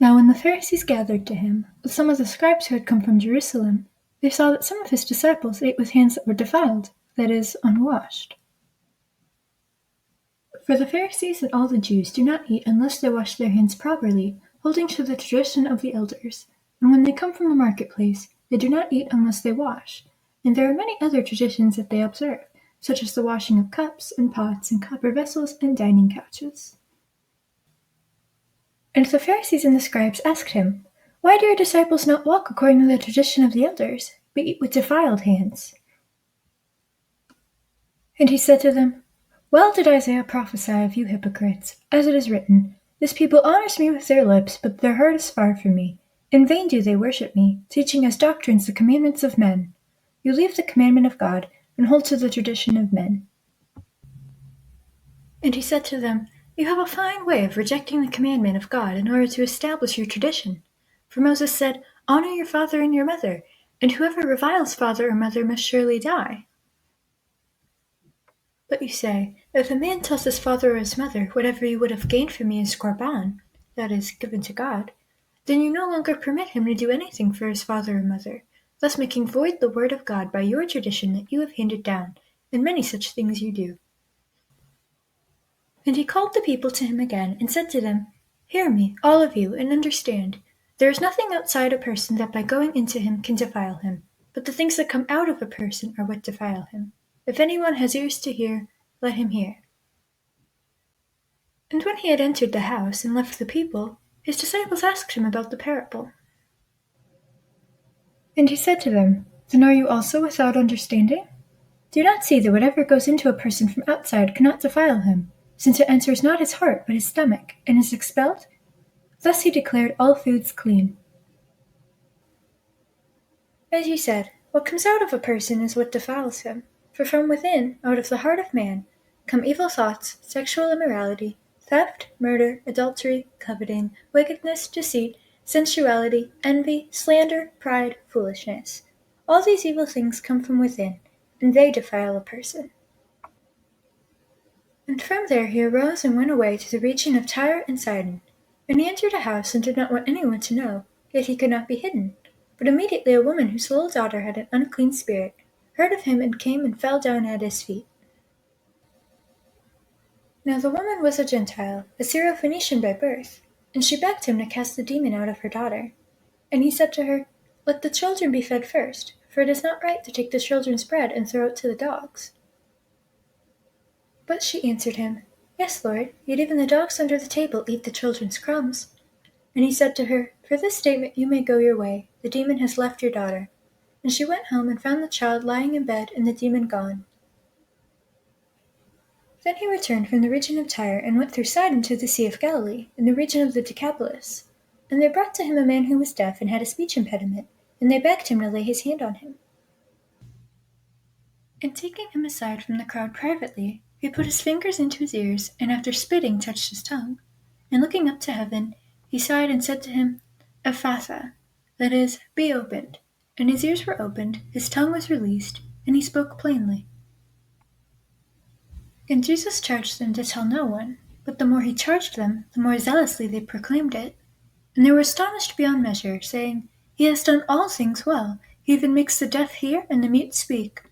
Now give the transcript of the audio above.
Now when the Pharisees gathered to him, with some of the scribes who had come from Jerusalem, they saw that some of his disciples ate with hands that were defiled, that is, unwashed. For the Pharisees and all the Jews do not eat unless they wash their hands properly, holding to the tradition of the elders. And when they come from the marketplace, they do not eat unless they wash. And there are many other traditions that they observe, such as the washing of cups and pots and copper vessels and dining couches. And the Pharisees and the scribes asked him, "Why do your disciples not walk according to the tradition of the elders, but eat with defiled hands?" And he said to them, "Well did Isaiah prophesy of you hypocrites, as it is written, 'This people honors me with their lips, but their heart is far from me. In vain do they worship me, teaching as doctrines the commandments of men. You leave the commandment of God, and hold to the tradition of men.'" And he said to them, "You have a fine way of rejecting the commandment of God in order to establish your tradition. For Moses said, 'Honor your father and your mother,' and whoever reviles father or mother must surely die. But you say, 'If a man tells his father or his mother, whatever you would have gained from me is korban,' that is, given to God, then you no longer permit him to do anything for his father or mother, thus making void the word of God by your tradition that you have handed down, and many such things you do." And he called the people to him again, and said to them, "Hear me, all of you, and understand. There is nothing outside a person that by going into him can defile him, but the things that come out of a person are what defile him. If anyone has ears to hear, let him hear." And when he had entered the house and left the people, his disciples asked him about the parable. And he said to them, "Then are you also without understanding? Do you not see that whatever goes into a person from outside cannot defile him, since it enters not his heart but his stomach, and is expelled?" Thus he declared all foods clean. As he said, what comes out of a person is what defiles him. For from within, out of the heart of man, come evil thoughts, sexual immorality, theft, murder, adultery, coveting, wickedness, deceit, sensuality, envy, slander, pride, foolishness. All these evil things come from within, and they defile a person. And from there he arose and went away to the region of Tyre and Sidon. And he entered a house and did not want anyone to know, yet he could not be hidden. But immediately a woman whose little daughter had an unclean spirit heard of him and came and fell down at his feet. Now the woman was a Gentile, a Syrophoenician by birth, and she begged him to cast the demon out of her daughter. And he said to her, "Let the children be fed first, for it is not right to take the children's bread and throw it to the dogs." But she answered him, "Yes, Lord, yet even the dogs under the table eat the children's crumbs." And he said to her, "For this statement you may go your way, the demon has left your daughter." And she went home and found the child lying in bed and the demon gone. Then he returned from the region of Tyre and went through Sidon to the Sea of Galilee, in the region of the Decapolis. And they brought to him a man who was deaf and had a speech impediment, and they begged him to lay his hand on him. And taking him aside from the crowd privately, he put his fingers into his ears, and after spitting touched his tongue. And looking up to heaven, he sighed and said to him, "Ephphatha," that is, "be opened." And his ears were opened, his tongue was released, and he spoke plainly. And Jesus charged them to tell no one, but the more he charged them, the more zealously they proclaimed it. And they were astonished beyond measure, saying, "He has done all things well. He even makes the deaf hear and the mute speak."